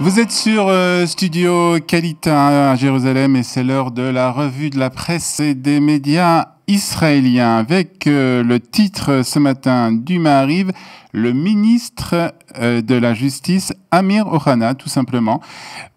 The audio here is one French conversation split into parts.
Vous êtes sur Studio Kalita à Jérusalem et c'est l'heure de la revue de la presse et des médias israéliens avec le titre ce matin du Maariv, le ministre de la Justice Amir Ohana, tout simplement,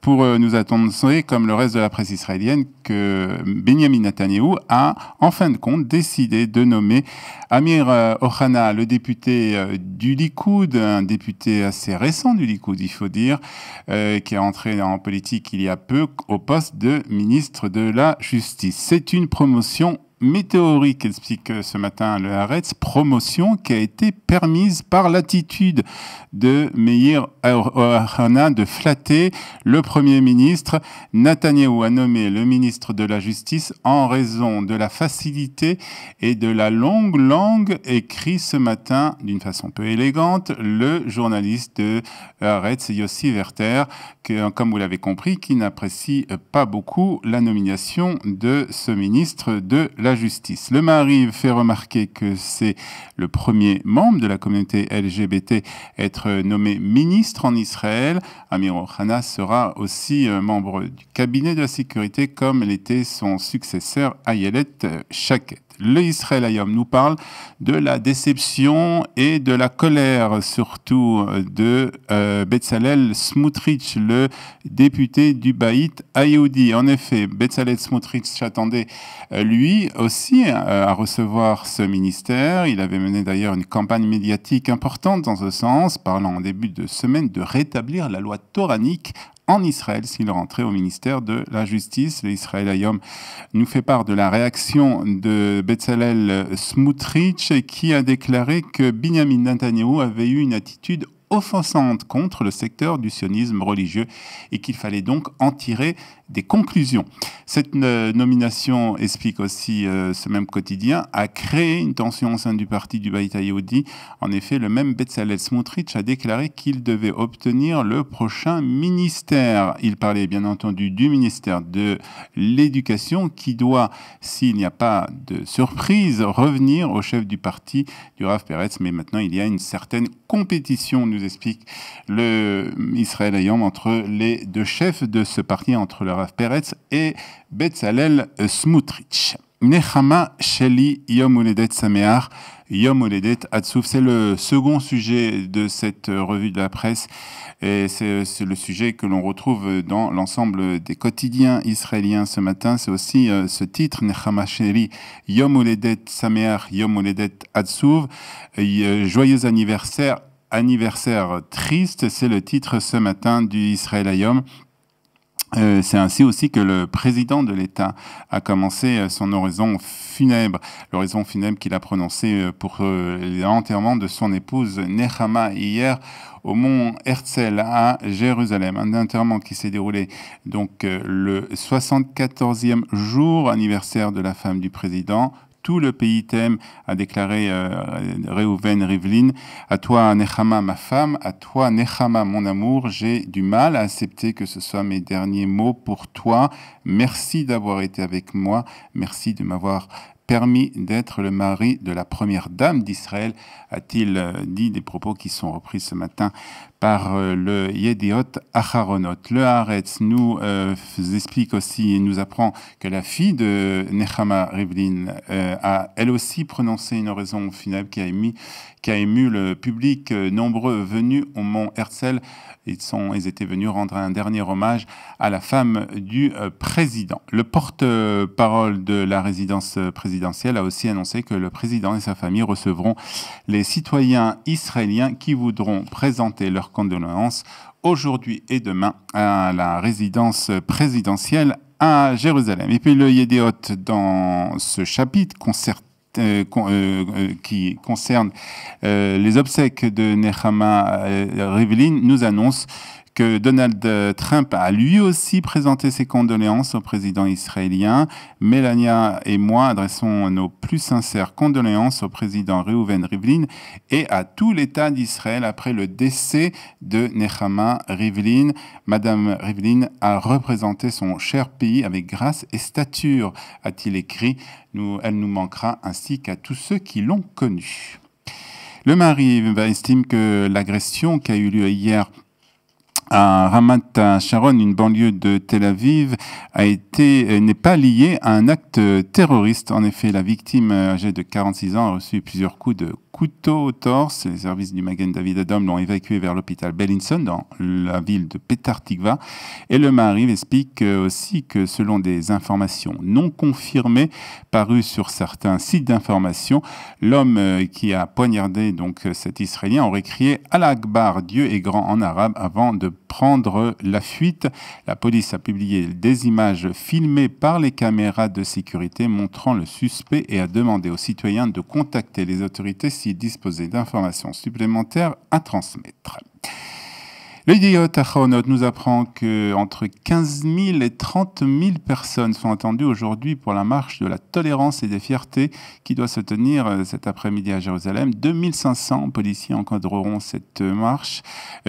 pour nous annoncer, comme le reste de la presse israélienne, que Benjamin Netanyahou a en fin de compte décidé de nommer Amir Ohana, le député du Likoud, un député assez récent du Likoud, il faut dire, qui est entré en politique il y a peu au poste de ministre de la Justice. C'est une promotion météorique, explique ce matin le Haaretz, promotion qui a été permise par l'attitude de Meir Ohana de flatter le Premier ministre. Netanyahou a nommé le ministre de la Justice en raison de la facilité et de la longue langue, écrit ce matin d'une façon peu élégante le journaliste de Haaretz, Yossi Werther, que, comme vous l'avez compris, qui n'apprécie pas beaucoup la nomination de ce ministre de la Justice. Le Maariv fait remarquer que c'est le premier membre de la communauté LGBT à être nommé ministre en Israël. Amir Ohana sera aussi membre du cabinet de la sécurité comme l'était son successeur Ayelet Shaked. Le Israël Hayom nous parle de la déception et de la colère, surtout de Bezalel Smotrich, le député du Baït Hayoudi. En effet, Bezalel Smotrich s'attendait lui aussi à recevoir ce ministère. Il avait mené d'ailleurs une campagne médiatique importante dans ce sens, parlant en début de semaine de rétablir la loi toranique en Israël s'il rentrait au ministère de la Justice. L'Israël Hayom nous fait part de la réaction de Bezalel Smotrich qui a déclaré que Benjamin Netanyahou avait eu une attitude offensante contre le secteur du sionisme religieux et qu'il fallait donc en tirer des conclusions. Cette nomination, explique aussi ce même quotidien, a créé une tension au sein du parti du Baït Hayoudi. En effet, le même Bezalel Smotrich a déclaré qu'il devait obtenir le prochain ministère. Il parlait bien entendu du ministère de l'Éducation qui doit, s'il n'y a pas de surprise, revenir au chef du parti, du Rav Peretz. Mais maintenant, il y a une certaine compétition, nous explique le Israël Hayom, entre les deux chefs de ce parti, entre le Rav Peretz et Bezalel Smotrich. Nechama Sheli Yom Uledet Sameach, Yom Uledet Atsouf. C'est le second sujet de cette revue de la presse. Et c'est le sujet que l'on retrouve dans l'ensemble des quotidiens israéliens ce matin. C'est aussi ce titre, Nechama Sheli Yom Uledet Sameach, Yom Uledet Atsouf. Joyeux anniversaire, anniversaire triste. C'est le titre ce matin du Israël Hayom. C'est ainsi aussi que le président de l'État a commencé son oraison funèbre, l'oraison funèbre qu'il a prononcée pour l'enterrement de son épouse Nechama hier au mont Herzl à Jérusalem. Un enterrement qui s'est déroulé donc le 74e jour anniversaire de la femme du président. Tout le pays t'aime, a déclaré Reuven Rivlin. À toi, Nechama, ma femme, à toi, Nechama, mon amour, j'ai du mal à accepter que ce soit mes derniers mots pour toi. Merci d'avoir été avec moi. Merci de m'avoir permis d'être le mari de la première dame d'Israël, a-t-il dit, des propos qui sont repris ce matin par le Yediot Aharonot. Le Haaretz nous explique aussi, nous apprend que la fille de Nechama Rivlin a elle aussi prononcé une oraison funèbre qui a ému le public nombreux venus au mont Herzl. Ils étaient venus rendre un dernier hommage à la femme du président. Le porte-parole de la résidence présidentielle a aussi annoncé que le président et sa famille recevront les citoyens israéliens qui voudront présenter leurs condoléances aujourd'hui et demain à la résidence présidentielle à Jérusalem. Et puis le Yediot, dans ce chapitre qui concerne les obsèques de Nechama Rivlin, nous annonce que Donald Trump a lui aussi présenté ses condoléances au président israélien. Melania et moi adressons nos plus sincères condoléances au président Reuven Rivlin et à tout l'État d'Israël après le décès de Nechama Rivlin. Madame Rivlin a représenté son cher pays avec grâce et stature, a-t-il écrit. Elle nous manquera ainsi qu'à tous ceux qui l'ont connue. Le Maariv estime que l'agression qui a eu lieu hier à Ramat Sharon, une banlieue de Tel Aviv, n'est pas liée à un acte terroriste. En effet, la victime âgée de 46 ans a reçu plusieurs coups de couteau au torse. Les services du Magen David Adom l'ont évacué vers l'hôpital Bellinson dans la ville de Petah Tikva. Et le Maariv explique aussi que selon des informations non confirmées parues sur certains sites d'information, l'homme qui a poignardé donc cet Israélien aurait crié Allah Akbar, Dieu est grand en arabe, avant de prendre la fuite. La police a publié des images filmées par les caméras de sécurité montrant le suspect et a demandé aux citoyens de contacter les autorités s'ils disposaient d'informations supplémentaires à transmettre. Le Yediot Ahronot nous apprend qu'entre 15 000 et 30 000 personnes sont attendues aujourd'hui pour la marche de la tolérance et des fiertés qui doit se tenir cet après-midi à Jérusalem. 2500 policiers encadreront cette marche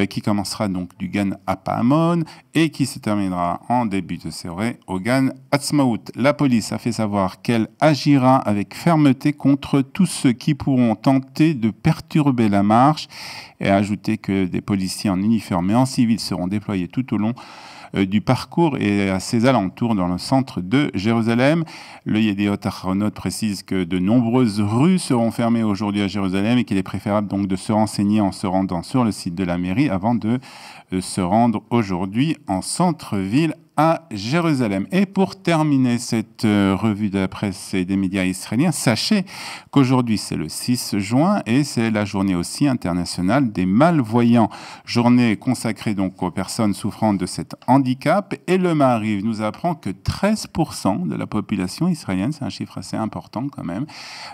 qui commencera donc du Gan Apamon et qui se terminera en début de soirée au Gan Atzmaout. La police a fait savoir qu'elle agira avec fermeté contre tous ceux qui pourront tenter de perturber la marche et a ajouté que des policiers en uniforme et en civil seront déployés tout au long du parcours et à ses alentours dans le centre de Jérusalem. Le Yediot Ahronot précise que de nombreuses rues seront fermées aujourd'hui à Jérusalem et qu'il est préférable donc de se renseigner en se rendant sur le site de la mairie avant de se rendre aujourd'hui en centre-ville à Jérusalem. Et pour terminer cette revue de la presse et des médias israéliens, sachez qu'aujourd'hui c'est le 6 juin et c'est la journée aussi internationale des malvoyants. Journée consacrée donc aux personnes souffrant de cet handicap. Et le Maariv nous apprend que 13% de la population israélienne, c'est un chiffre assez important quand même,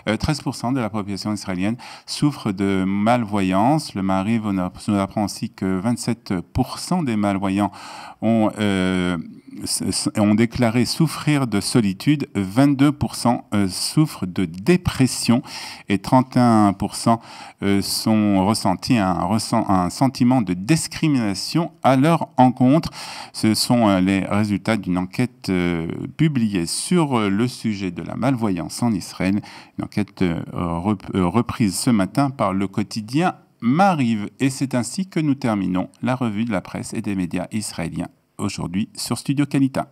13% de la population israélienne souffre de malvoyance. Le Maariv nous apprend aussi que 27% des malvoyants ont déclaré souffrir de solitude, 22% souffrent de dépression et 31% sont ressentis un sentiment de discrimination à leur encontre. Ce sont les résultats d'une enquête publiée sur le sujet de la malvoyance en Israël, une enquête reprise ce matin par le quotidien Maariv. Et c'est ainsi que nous terminons la revue de la presse et des médias israéliens aujourd'hui sur Studio Kalita.